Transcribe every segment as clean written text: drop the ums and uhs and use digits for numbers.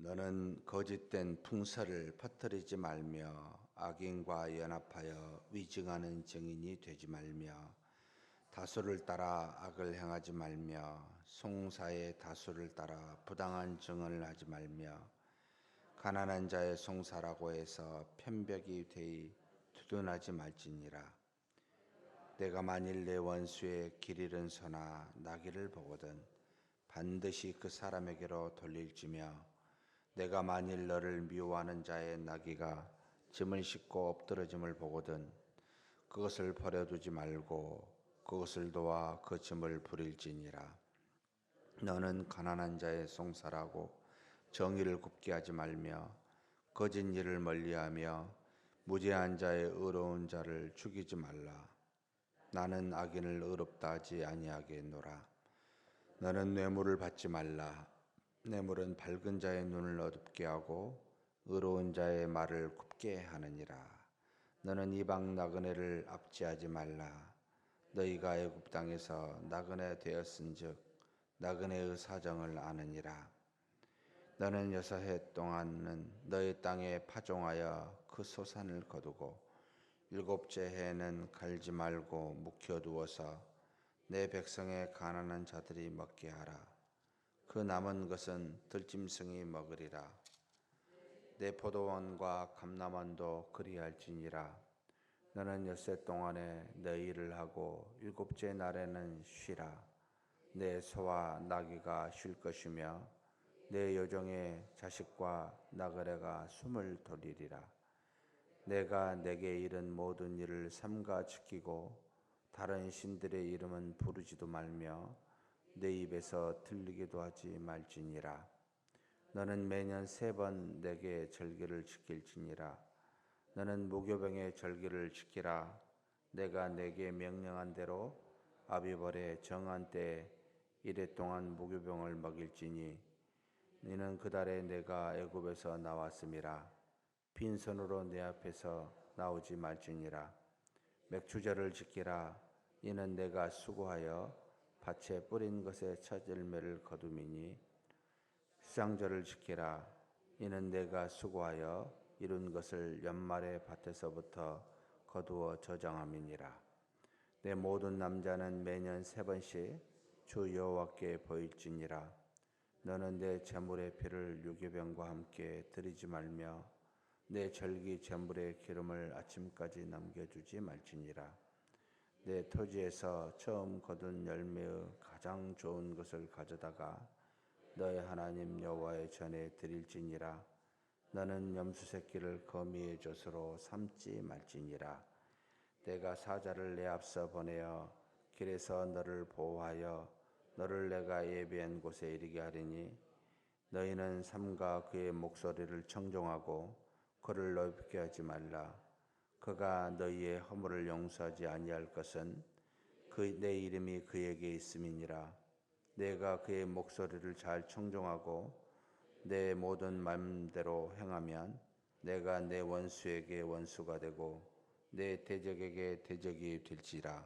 너는 거짓된 풍설을 퍼뜨리지 말며 악인과 연합하여 위증하는 증인이 되지 말며 다수를 따라 악을 행하지 말며 송사의 다수를 따라 부당한 증언을 하지 말며 가난한 자의 송사라고 해서 편벽이 되이 두둔하지 말지니라. 내가 만일 내 원수의 길 잃은 소나 나귀를 보거든 반드시 그 사람에게로 돌릴지며 내가 만일 너를 미워하는 자의 나귀가 짐을 싣고 엎드러짐을 보거든 그것을 버려두지 말고 그것을 도와 그 짐을 부릴지니라. 너는 가난한 자의 송사라고 정의를 굽게 하지 말며 거짓 일을 멀리하며 무죄한 자의 의로운 자를 죽이지 말라. 나는 악인을 의롭다 하지 아니하겠노라. 너는 뇌물을 받지 말라. 뇌물은 밝은 자의 눈을 어둡게 하고 의로운 자의 말을 굽게 하느니라. 너는 이방 나그네를 압제하지 말라. 너희가 애굽 땅에서 나그네 되었은즉 나그네의 사정을 아느니라. 너는 6해 동안은 너희 땅에 파종하여 그 소산을 거두고 7째 해에는 갈지 말고 묵혀두어서 내 백성의 가난한 자들이 먹게 하라. 그 남은 것은 들짐승이 먹으리라. 내 포도원과 감람원도 그리할지니라. 너는 6해 동안에 내 일을 하고 7째 날에는 쉬라. 내 소와 나귀가 쉴 것이며 내 여종의 자식과 나그네가 숨을 돌리리라. 내가 내게 이른 모든 일을 삼가 지키고 다른 신들의 이름은 부르지도 말며 내 입에서 들리기도 하지 말지니라. 너는 매년 3번 내게 절기를 지킬지니라. 너는 무교병의 절기를 지키라. 내가 내게 명령한 대로 아비벌의 정한 때에 1해 동안 무교병을 먹일지니 너는 그 달에 내가 애굽에서 나왔음이라. 빈손으로 내 앞에서 나오지 말지니라. 맥주절을 지키라. 이는 내가 수고하여 밭에 뿌린 것의 첫 열매를 거둠이니 수장절을 지키라. 이는 내가 수고하여 이룬 것을 연말에 밭에서부터 거두어 저장함이니라. 내 모든 남자는 매년 3번씩 주 여호와께 보일지니라. 너는 내 제물의 피를 유교병과 함께 드리지 말며 내 절기 제물의 기름을 아침까지 남겨주지 말지니라. 내 토지에서 처음 거둔 열매의 가장 좋은 것을 가져다가 너의 하나님 여호와의 전에 드릴지니라. 너는 염소 새끼를 거미의 젖으로 삼지 말지니라. 내가 사자를 내 앞서 보내어 길에서 너를 보호하여 너를 내가 예비한 곳에 이르게 하리니 너희는 삼가 그의 목소리를 청종하고 그를 넓게 하지 말라. 그가 너희의 허물을 용서하지 아니할 것은 내 이름이 그에게 있음이니라. 내가 그의 목소리를 잘 청종하고 내 모든 마음대로 행하면 내가 내 원수에게 원수가 되고 내 대적에게 대적이 될지라.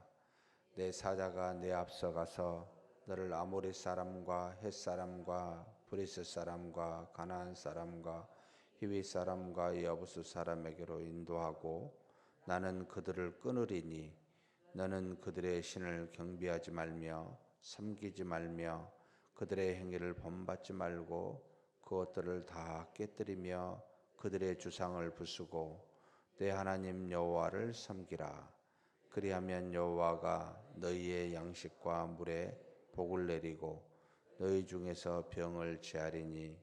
내 사자가 내 앞서 가서 너를 아모리 사람과 헷 사람과 브리스 사람과 가나안 사람과 히위 사람과 여부스 사람에게로 인도하고 나는 그들을 끊으리니 너는 그들의 신을 경배하지 말며 섬기지 말며 그들의 행위를 본받지 말고 그것들을 다 깨뜨리며 그들의 주상을 부수고 내 하나님 여호와를 섬기라. 그리하면 여호와가 너희의 양식과 물에 복을 내리고 너희 중에서 병을 제하리니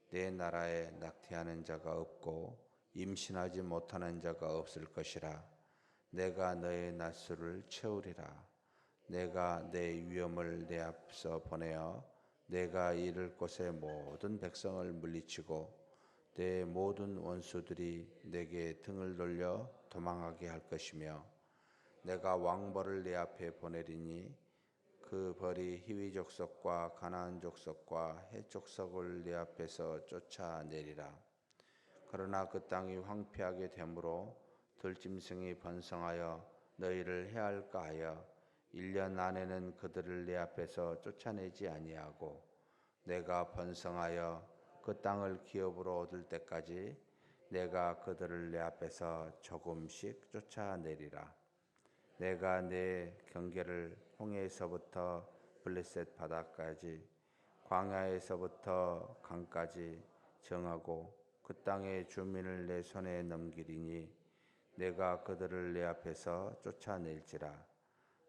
내 나라에 낙태하는 자가 없고 임신하지 못하는 자가 없을 것이라. 내가 너의 낮술을 채우리라. 내가 내 위엄을 내 앞서 보내어 내가 이를 곳의 모든 백성을 물리치고 내 모든 원수들이 내게 등을 돌려 도망하게 할 것이며 내가 왕벌을 내 앞에 보내리니 그 벌이 히위 족속과 가나안 족속과 헷 족속을 내 앞에서 쫓아내리라. 그러나 그 땅이 황폐하게 되므로 들짐승이 번성하여 너희를 해할까 하여 1년 안에는 그들을 내 앞에서 쫓아내지 아니하고 내가 번성하여 그 땅을 기업으로 얻을 때까지 내가 그들을 내 앞에서 조금씩 쫓아내리라. 내가 내 경계를 홍해에서부터 블레셋 바다까지 광야에서부터 강까지 정하고 그 땅의 주민을 내 손에 넘기리니 내가 그들을 내 앞에서 쫓아낼지라.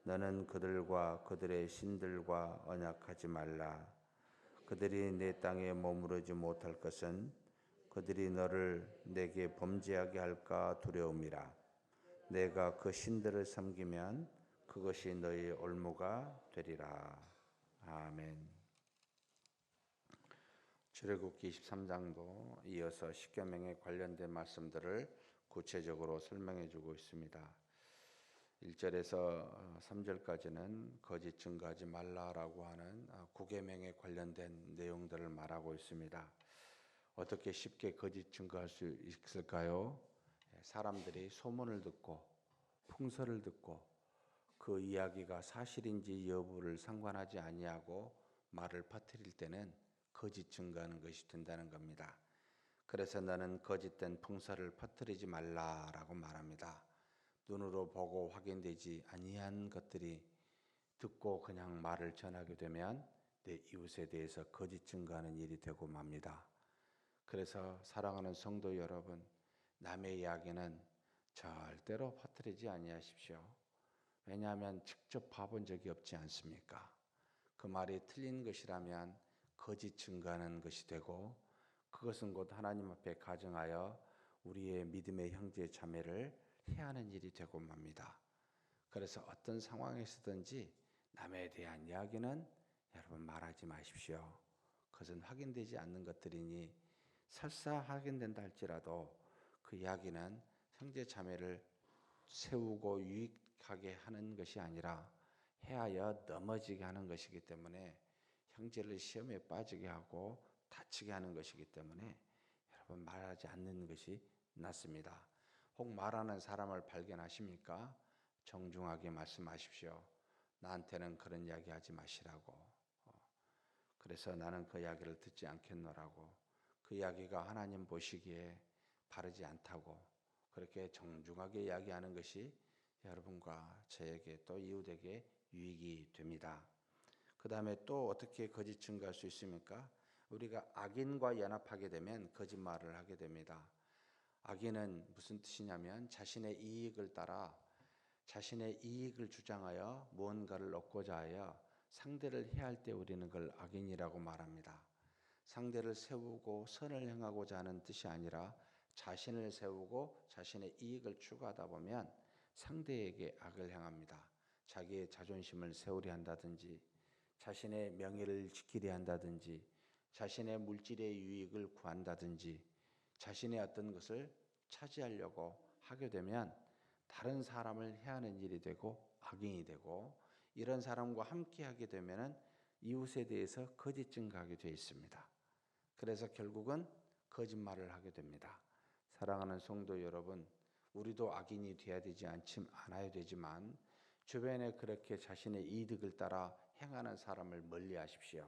너는 그들과 그들의 신들과 언약하지 말라. 그들이 내 땅에 머무르지 못할 것은 그들이 너를 내게 범죄하게 할까 두려움이라. 내가 그 신들을 섬기면 그것이 너희 올무가 되리라. 아멘. 출애굽기 23장도 이어서 십계명에 관련된 말씀들을 구체적으로 설명해 주고 있습니다. 1절에서 3절까지는 거짓 증거하지 말라라고 하는 구계명에 관련된 내용들을 말하고 있습니다. 어떻게 쉽게 거짓 증거할 수 있을까요? 사람들이 소문을 듣고 풍설을 듣고 그 이야기가 사실인지 여부를 상관하지 아니하고 말을 퍼뜨릴 때는 거짓 증거하는 것이 된다는 겁니다. 그래서 너는 거짓된 풍설을 퍼뜨리지 말라라고 말합니다. 눈으로 보고 확인되지 아니한 것들이 듣고 그냥 말을 전하게 되면 내 이웃에 대해서 거짓 증거하는 일이 되고 맙니다. 그래서 사랑하는 성도 여러분, 남의 이야기는 절대로 퍼뜨리지 아니하십시오. 왜냐하면 직접 봐본 적이 없지 않습니까? 그 말이 틀린 것이라면 거짓 증거하는 것이 되고 그것은 곧 하나님 앞에 가정하여 우리의 믿음의 형제 자매를 해하는 일이 되고 맙니다. 그래서 어떤 상황에서든지 남에 대한 이야기는 여러분 말하지 마십시오. 그것은 확인되지 않는 것들이니 설사 확인된다 할지라도 그 이야기는 형제 자매를 세우고 유익하게 하는 것이 아니라 해하여 넘어지게 하는 것이기 때문에 형제를 시험에 빠지게 하고 다치게 하는 것이기 때문에 여러분 말하지 않는 것이 낫습니다. 혹 말하는 사람을 발견하십니까? 정중하게 말씀하십시오. 나한테는 그런 이야기 하지 마시라고. 그래서 나는 그 이야기를 듣지 않겠노라고. 그 이야기가 하나님 보시기에 바르지 않다고 그렇게 정중하게 이야기하는 것이 여러분과 저에게 또 이웃에게 유익이 됩니다. 그 다음에 또 어떻게 거짓 증거할 수 있습니까? 우리가 악인과 연합하게 되면 거짓말을 하게 됩니다. 악인은 무슨 뜻이냐면 자신의 이익을 따라 자신의 이익을 주장하여 무언가를 얻고자 하여 상대를 해할 때 우리는 그걸 악인이라고 말합니다. 상대를 세우고 선을 행하고자 하는 뜻이 아니라 자신을 세우고 자신의 이익을 추구하다 보면 상대에게 악을 행합니다. 자기의 자존심을 세우려 한다든지 자신의 명예를 지키려 한다든지 자신의 물질의 유익을 구한다든지 자신의 어떤 것을 차지하려고 하게 되면 다른 사람을 해하는 일이 되고 악인이 되고 이런 사람과 함께 하게 되면 이웃에 대해서 거짓 증거하게 되어 있습니다. 그래서 결국은 거짓말을 하게 됩니다. 사랑하는 성도 여러분, 우리도 악인이 되어야 되지 않아야 되지만 주변에 그렇게 자신의 이득을 따라 행하는 사람을 멀리하십시오.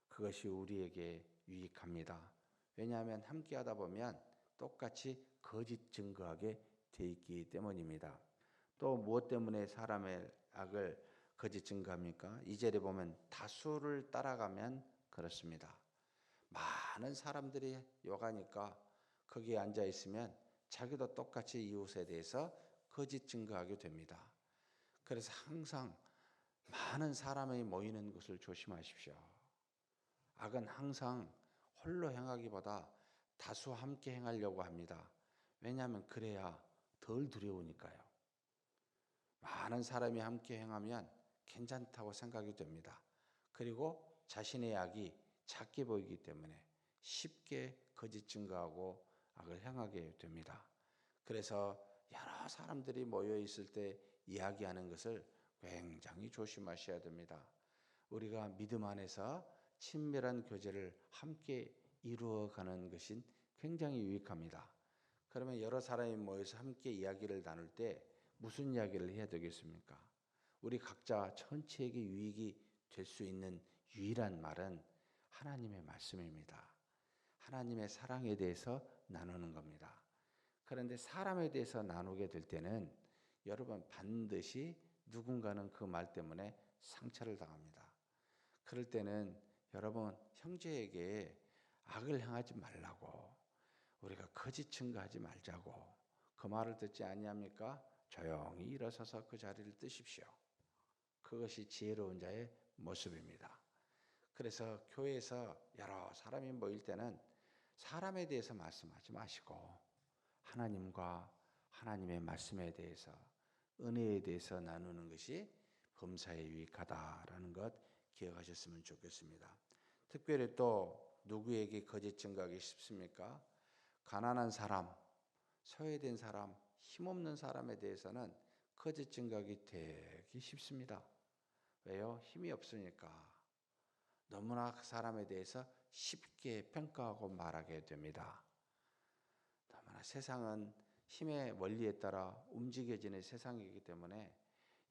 그것이 우리에게 유익합니다. 왜냐하면 함께하다 보면 똑같이 거짓 증거하게 돼 있기 때문입니다. 또 무엇 때문에 사람의 악을 거짓 증거합니까? 2절에 보면 다수를 따라가면 그렇습니다. 많은 사람들이 욕하니까 거기에 앉아 있으면 자기도 똑같이 이웃에 대해서 거짓 증거하게 됩니다. 그래서 항상 많은 사람이 모이는 곳을 조심하십시오. 악은 항상 홀로 행하기보다 다수 함께 행하려고 합니다. 왜냐하면 그래야 덜 두려우니까요. 많은 사람이 함께 행하면 괜찮다고 생각이 됩니다. 그리고 자신의 악이 작게 보이기 때문에 쉽게 거짓 증거하고 악을 행하게 됩니다. 그래서 여러 사람들이 모여 있을 때 이야기하는 것을 굉장히 조심하셔야 됩니다. 우리가 믿음 안에서 친밀한 교제를 함께 이루어가는 것이 굉장히 유익합니다. 그러면 여러 사람이 모여서 함께 이야기를 나눌 때 무슨 이야기를 해야 되겠습니까? 우리 각자 전체에게 유익이 될 수 있는 유일한 말은 하나님의 말씀입니다. 하나님의 사랑에 대해서 나누는 겁니다. 그런데 사람에 대해서 나누게 될 때는 여러분 반드시 누군가는 그 말 때문에 상처를 당합니다. 그럴 때는 여러분 형제에게 악을 행하지 말라고, 우리가 거짓 증거하지 말자고 그 말을 듣지 아니합니까? 조용히 일어서서 그 자리를 뜨십시오. 그것이 지혜로운 자의 모습입니다. 그래서 교회에서 여러 사람이 모일 때는 사람에 대해서 말씀하지 마시고 하나님과 하나님의 말씀에 대해서, 은혜에 대해서 나누는 것이 범사에 유익하다라는 것 기억하셨으면 좋겠습니다. 특별히 또 누구에게 거짓 증거하기 쉽습니까? 가난한 사람, 소외된 사람, 힘없는 사람에 대해서는 거짓 증거하기 되게 쉽습니다. 왜요? 힘이 없으니까. 너무나 그 사람에 대해서 쉽게 평가하고 말하게 됩니다. 너무나 세상은 힘의 원리에 따라 움직여지는 세상이기 때문에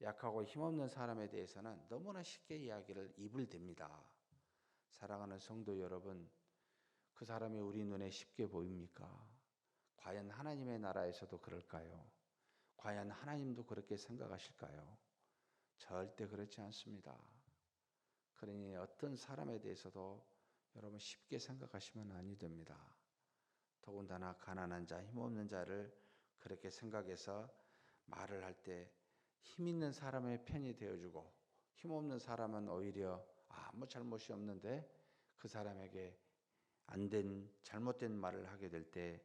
약하고 힘없는 사람에 대해서는 너무나 쉽게 이야기를 입을 댑니다. 사랑하는 성도 여러분, 그 사람이 우리 눈에 쉽게 보입니까? 과연 하나님의 나라에서도 그럴까요? 과연 하나님도 그렇게 생각하실까요? 절대 그렇지 않습니다. 그러니 어떤 사람에 대해서도 여러분 쉽게 생각하시면 아니 됩니다. 더군다나 가난한 자, 힘없는 자를 그렇게 생각해서 말을 할 때 힘 있는 사람의 편이 되어주고 힘없는 사람은 오히려 아무 잘못이 없는데 그 사람에게 안된 잘못된 말을 하게 될 때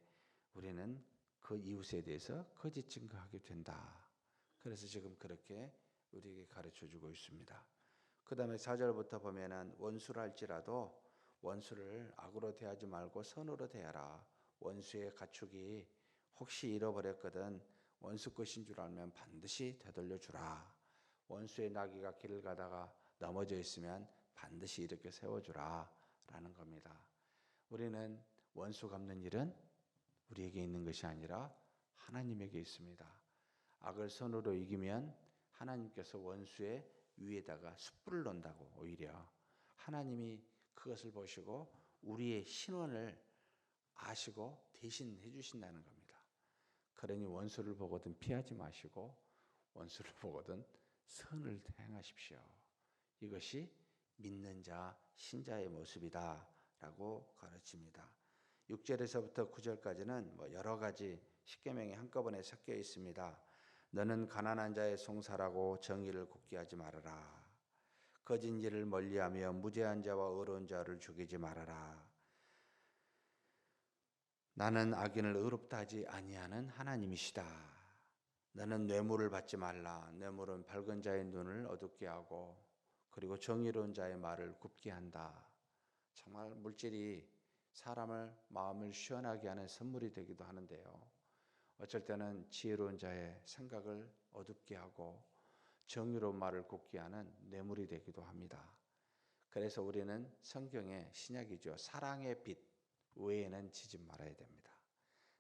우리는 그 이웃에 대해서 거짓 증거하게 된다. 그래서 지금 그렇게 우리에게 가르쳐주고 있습니다. 그 다음에 4절부터 보면은 원수를 할지라도 원수를 악으로 대하지 말고 선으로 대하라. 원수의 가축이 혹시 잃어버렸거든 원수 것인 줄 알면 반드시 되돌려 주라. 원수의 나귀가 길을 가다가 넘어져 있으면 반드시 이렇게 세워주라 라는 겁니다. 우리는 원수 갚는 일은 우리에게 있는 것이 아니라 하나님에게 있습니다. 악을 선으로 이기면 하나님께서 원수의 위에다가 숯불을 놓는다고. 오히려 하나님이 그것을 보시고 우리의 신원을 아시고 대신 해주신다는 겁니다. 그러니 원수를 보거든 피하지 마시고 원수를 보거든 선을 행하십시오. 이것이 믿는 자, 신자의 모습이다 라고 가르칩니다. 6절에서부터 9절까지는 여러 가지 십계명이 한꺼번에 섞여 있습니다. 너는 가난한 자의 송사라고 정의를 굳게 하지 말아라. 거짓 일을 멀리하며 무죄한 자와 의로운 자를 죽이지 말아라. 나는 악인을 의롭다 하지 아니하는 하나님이시다. 너는 뇌물을 받지 말라. 뇌물은 밝은 자의 눈을 어둡게 하고 그리고 정의로운 자의 말을 굽게 한다. 정말 물질이 사람을 마음을 시원하게 하는 선물이 되기도 하는데요. 어쩔 때는 지혜로운 자의 생각을 어둡게 하고 정의로운 말을 굽게 하는 뇌물이 되기도 합니다. 그래서 우리는 성경의 신약이죠. 사랑의 빛 외에는 지지 말아야 됩니다.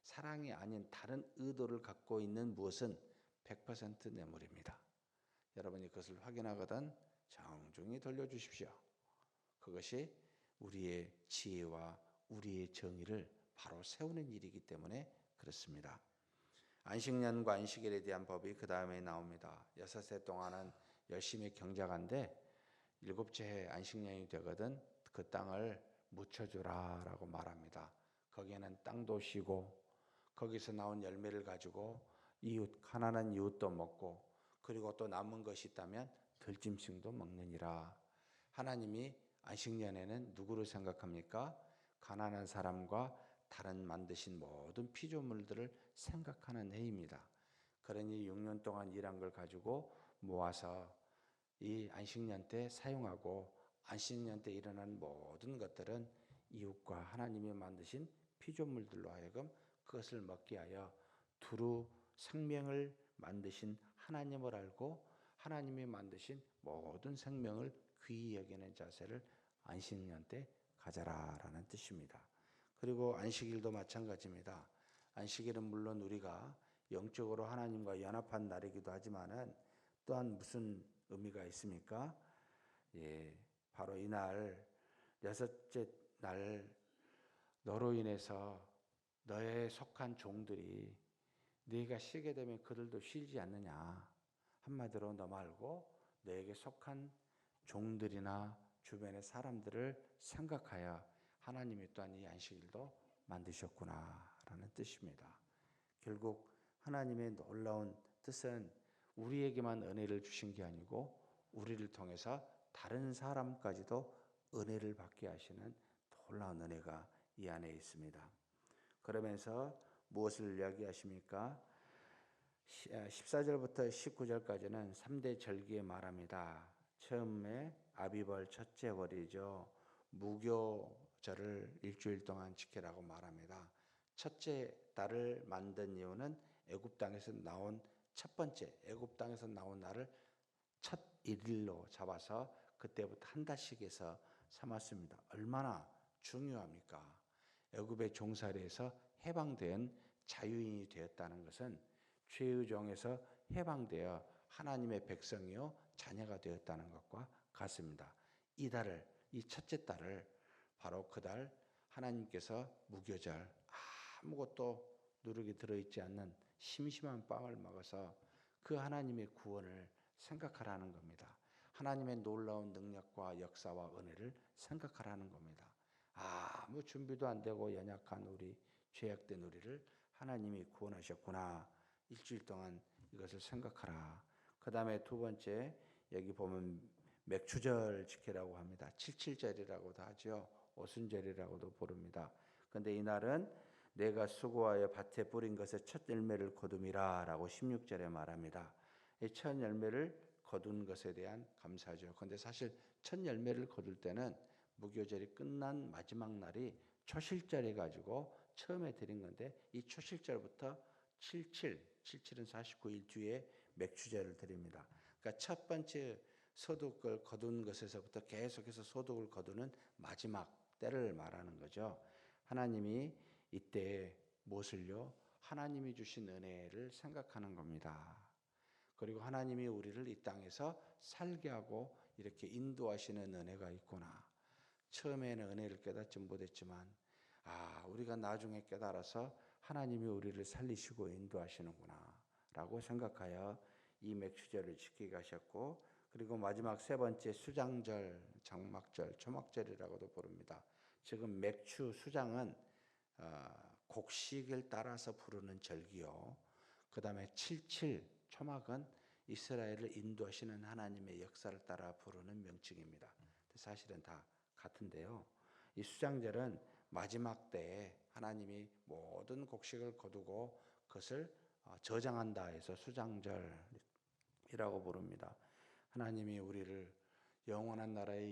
사랑이 아닌 다른 의도를 갖고 있는 무엇은 100% 뇌물입니다. 여러분이 그것을 확인하거든 정중히 돌려주십시오. 그것이 우리의 지혜와 우리의 정의를 바로 세우는 일이기 때문에 그렇습니다. 안식년과 안식일에 대한 법이 그 다음에 나옵니다. 6해 동안은 열심히 경작한데 7째 해 안식년이 되거든 그 땅을 묻혀주라 라고 말합니다. 거기에는 땅도 쉬고 거기서 나온 열매를 가지고 이웃, 가난한 이웃도 먹고 그리고 또 남은 것이 있다면 들짐승도 먹느니라. 하나님이 안식년에는 누구를 생각합니까? 가난한 사람과 다른 만드신 모든 피조물들을 생각하는 해입니다. 그러니 6년 동안 일한 걸 가지고 모아서 이 안식년 때 사용하고 안식년 때 일어난 모든 것들은 이웃과 하나님이 만드신 피조물들로 하여금 그것을 먹게 하여 두루 생명을 만드신 하나님을 알고 하나님이 만드신 모든 생명을 귀히 여기는 자세를 안식년 때 가져라라는 뜻입니다. 그리고 안식일도 마찬가지입니다. 안식일은 물론 우리가 영적으로 하나님과 연합한 날이기도 하지만은 또한 무슨 의미가 있습니까? 바로 이날 6째 날 너로 인해서 너에 속한 종들이 네가 쉬게 되면 그들도 쉬지 않느냐. 한마디로 너 말고 너에게 속한 종들이나 주변의 사람들을 생각하여 하나님이 또한 이 안식일도 만드셨구나라는 뜻입니다. 결국 하나님의 놀라운 뜻은 우리에게만 은혜를 주신 게 아니고 우리를 통해서 다른 사람까지도 은혜를 받게 하시는 놀라운 은혜가 이 안에 있습니다. 그러면서 무엇을 이야기하십니까? 14절부터 19절까지는 3대 절기에 말합니다. 처음에 아비벌 첫째 월이죠. 무교절을 일주일 동안 지키라고 말합니다. 첫째 달을 만든 이유는 애굽 땅에서 나온 첫 번째 애굽 땅에서 나온 날을 첫 일일로 잡아서 그때부터 한 달씩 해서 삼았습니다. 얼마나 중요합니까? 애굽의 종살이에서 해방된 자유인이 되었다는 것은 죄의 종에서 해방되어 하나님의 백성이요 자녀가 되었다는 것과 같습니다. 이 달을, 이 첫째 달을 바로 그 달 하나님께서 무교절 아무것도 누룩이 들어있지 않는 심심한 빵을 먹어서 그 하나님의 구원을 생각하라는 겁니다. 하나님의 놀라운 능력과 역사와 은혜를 생각하라는 겁니다. 아무 준비도 안 되고 연약한 우리, 죄악된 우리를 하나님이 구원하셨구나. 일주일 동안 이것을 생각하라. 그 다음에 두 번째, 여기 보면 맥추절 지키라고 합니다. 칠칠절이라고도 하죠. 오순절이라고도 부릅니다. 근데 이날은 내가 수고하여 밭에 뿌린 것의 첫 열매를 거둠이라 라고 16절에 말합니다. 이 첫 열매를 거둔 것에 대한 감사죠. 근데 사실 첫 열매를 거둘 때는 무교절이 끝난 마지막 날이 초실절해 가지고 처음에 드린 건데 이 초실절부터 77은 49일 뒤에 맥추절을 드립니다. 그러니까 첫 번째 소득을 거둔 것에서부터 계속해서 소득을 거두는 마지막 때를 말하는 거죠. 하나님이 이때 무엇을요? 하나님이 주신 은혜를 생각하는 겁니다. 그리고 하나님이 우리를 이 땅에서 살게 하고 이렇게 인도하시는 은혜가 있구나. 처음에는 은혜를 깨닫지 못했지만 우리가 나중에 깨달아서 하나님이 우리를 살리시고 인도하시는구나 라고 생각하여 이 맥추절을 지키게 하셨고, 그리고 마지막 세 번째 수장절, 장막절, 초막절이라고도 부릅니다. 지금 맥추 수장은 곡식을 따라서 부르는 절기요. 그 다음에 77 초막은 이스라엘을 인도하시는 하나님의 역사를 따라 부르는 명칭입니다. 사실은 다 같은데요. 이 수장절은 마지막 때에 하나님이 모든 곡식을 거두고 그것을 저장한다 해서 수장절이라고 부릅니다. 하나님이 우리를 영원한 나라에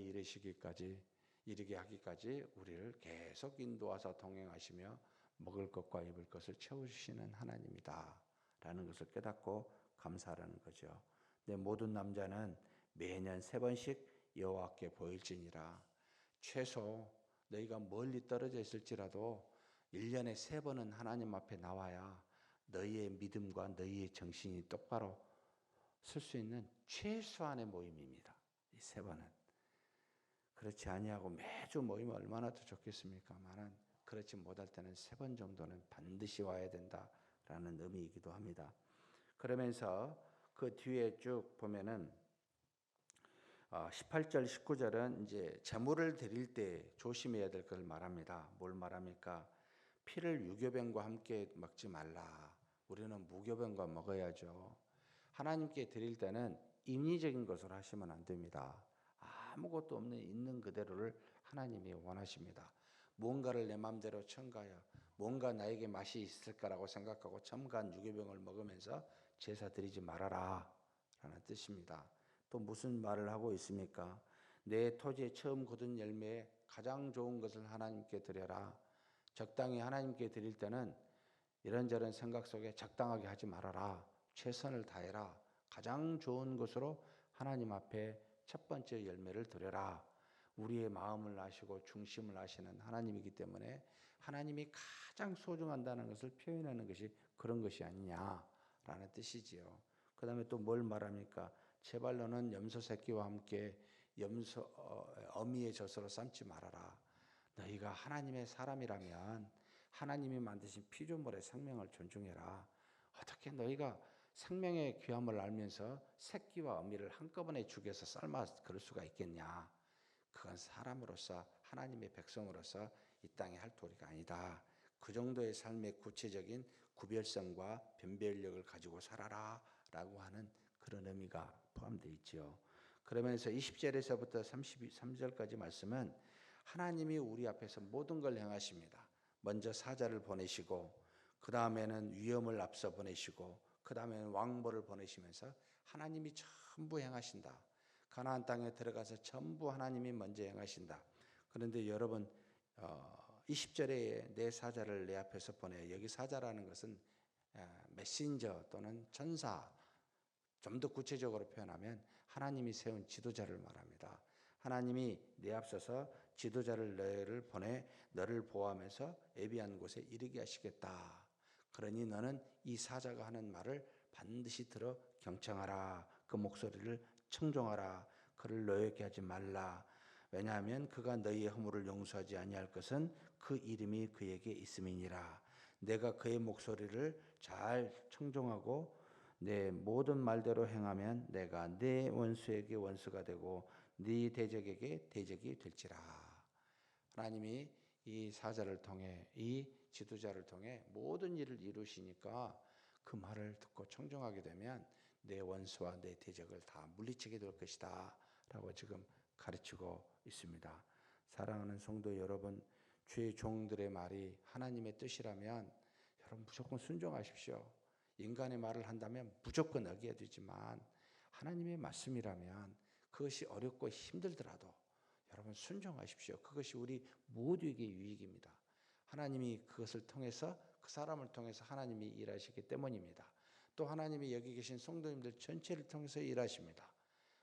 이르게 하기까지 우리를 계속 인도하사 동행하시며 먹을 것과 입을 것을 채우시는 하나님이다 라는 것을 깨닫고 감사하라는 거죠. 근데 모든 남자는 매년 3번씩 여호와께 보일지니라. 최소 너희가 멀리 떨어져 있을지라도 1년에 3번은 하나님 앞에 나와야 너희의 믿음과 너희의 정신이 똑바로 설 수 있는 최소한의 모임입니다. 이 3번은. 그렇지 아니하고 매주 모이면 얼마나 더 좋겠습니까만은 그렇지 못할 때는 3번 정도는 반드시 와야 된다라는 의미이기도 합니다. 그러면서 그 뒤에 쭉 보면은 18절, 19절은 이제 제물을 드릴 때 조심해야 될 걸 말합니다. 뭘 말합니까? 피를 유교병과 함께 먹지 말라. 우리는 무교병과 먹어야죠. 하나님께 드릴 때는 인위적인 것을 하시면 안 됩니다. 아무것도 없는 있는 그대로를 하나님이 원하십니다. 뭔가를 내 마음대로 첨가하여 뭔가 나에게 맛이 있을까라고 생각하고 첨가한 유교병을 먹으면서 제사 드리지 말아라 라는 뜻입니다. 또 무슨 말을 하고 있습니까? 내 토지에 처음 거둔 열매에 가장 좋은 것을 하나님께 드려라. 적당히 하나님께 드릴 때는 이런저런 생각 속에 적당하게 하지 말아라. 최선을 다해라. 가장 좋은 것으로 하나님 앞에 첫 번째 열매를 드려라. 우리의 마음을 아시고 중심을 아시는 하나님이기 때문에 하나님이 가장 소중한다는 것을 표현하는 것이 그런 것이 아니냐라는 뜻이지요. 그 다음에 또 뭘 말합니까? 제발 너는 염소 새끼와 함께 어미의 젖으로 삶지 말아라. 너희가 하나님의 사람이라면 하나님이 만드신 피조물의 생명을 존중해라. 어떻게 너희가 생명의 귀함을 알면서 새끼와 어미를 한꺼번에 죽여서 삶아 그럴 수가 있겠냐. 그건 사람으로서 하나님의 백성으로서 이 땅에 할 도리가 아니다. 그 정도의 삶의 구체적인 구별성과 변별력을 가지고 살아라 라고 하는 그런 의미가 포함되어 있지요. 그러면서 20절에서부터 33절까지 말씀은 하나님이 우리 앞에서 모든 걸 행하십니다. 먼저 사자를 보내시고 그 다음에는 위험을 앞서 보내시고 그 다음에는 왕보를 보내시면서 하나님이 전부 행하신다. 가나안 땅에 들어가서 전부 하나님이 먼저 행하신다. 그런데 여러분 20절에 내 사자를 내 앞에서 보내. 여기 사자라는 것은 메신저 또는 전사, 좀 더 구체적으로 표현하면 하나님이 세운 지도자를 말합니다. 하나님이 내 앞서서 지도자를 너를 보내 너를 보호하면서 애비한 곳에 이르게 하시겠다. 그러니 너는 이 사자가 하는 말을 반드시 들어 경청하라. 그 목소리를 청종하라. 그를 노엽게 하지 말라. 왜냐하면 그가 너희의 허물을 용서하지 아니할 것은 그 이름이 그에게 있음이니라. 내가 그의 목소리를 잘 청종하고 내 모든 말대로 행하면 내가 네 원수에게 원수가 되고 네 대적에게 대적이 될지라. 하나님이 이 사자를 통해 이 지도자를 통해 모든 일을 이루시니까 그 말을 듣고 청종하게 되면 내 원수와 내 대적을 다 물리치게 될 것이다 라고 지금 가르치고 있습니다. 사랑하는 성도 여러분, 주의 종들의 말이 하나님의 뜻이라면 여러분 무조건 순종하십시오. 인간의 말을 한다면 무조건 어겨야 되지만 하나님의 말씀이라면 그것이 어렵고 힘들더라도 여러분 순종하십시오. 그것이 우리 모두에게 유익입니다. 하나님이 그것을 통해서 그 사람을 통해서 하나님이 일하시기 때문입니다. 또 하나님이 여기 계신 성도님들 전체를 통해서 일하십니다.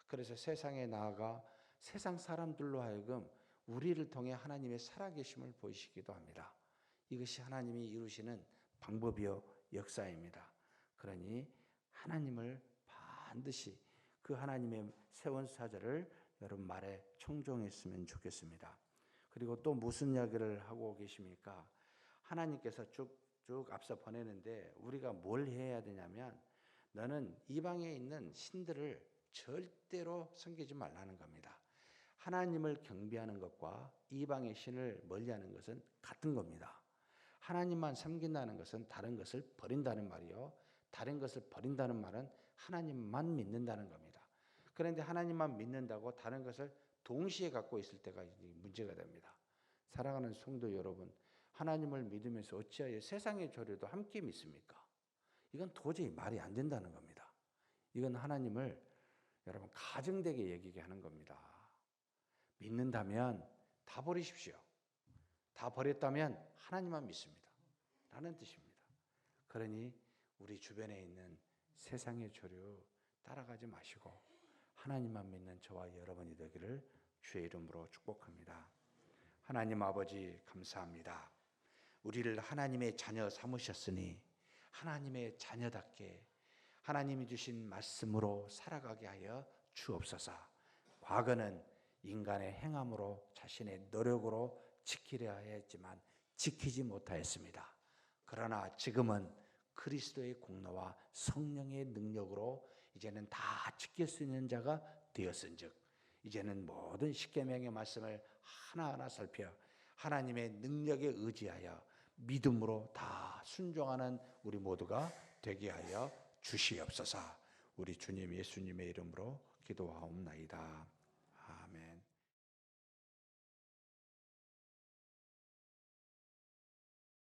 그래서 세상에 나아가 세상 사람들로 하여금 우리를 통해 하나님의 살아계심을 보이시기도 합니다. 이것이 하나님이 이루시는 방법이요 역사입니다. 그러니 하나님을 반드시 그 하나님의 세운 사자를 여러분 말에 청종했으면 좋겠습니다. 그리고 또 무슨 이야기를 하고 계십니까? 하나님께서 쭉쭉 앞서 보내는데 우리가 뭘 해야 되냐면 너는 이방에 있는 신들을 절대로 섬기지 말라는 겁니다. 하나님을 경배하는 것과 이방의 신을 멀리하는 것은 같은 겁니다. 하나님만 섬긴다는 것은 다른 것을 버린다는 말이요. 다른 것을 버린다는 말은 하나님만 믿는다는 겁니다. 그런데 하나님만 믿는다고 다른 것을 동시에 갖고 있을 때가 문제가 됩니다. 사랑하는 성도 여러분, 하나님을 믿으면서 어찌하여 세상의 조류도 함께 믿습니까? 이건 도저히 말이 안 된다는 겁니다. 이건 하나님을 여러분 가증되게 여기게 하는 겁니다. 믿는다면 다 버리십시오. 다 버렸다면 하나님만 믿습니다. 라는 뜻입니다. 그러니 우리 주변에 있는 세상의 조류 따라가지 마시고 하나님만 믿는 저와 여러분이 되기를 주의 이름으로 축복합니다. 하나님 아버지 감사합니다. 우리를 하나님의 자녀 삼으셨으니 하나님의 자녀답게 하나님이 주신 말씀으로 살아가게 하여 주옵소서. 과거는 인간의 행함으로 자신의 노력으로 지키려 했지만 지키지 못하였습니다. 그러나 지금은 그리스도의 공로와 성령의 능력으로 이제는 다 지킬 수 있는 자가 되었은즉 이제는 모든 십계명의 말씀을 하나하나 살펴 하나님의 능력에 의지하여 믿음으로 다 순종하는 우리 모두가 되게 하여 주시옵소서. 우리 주님 예수님의 이름으로 기도하옵나이다. 아멘.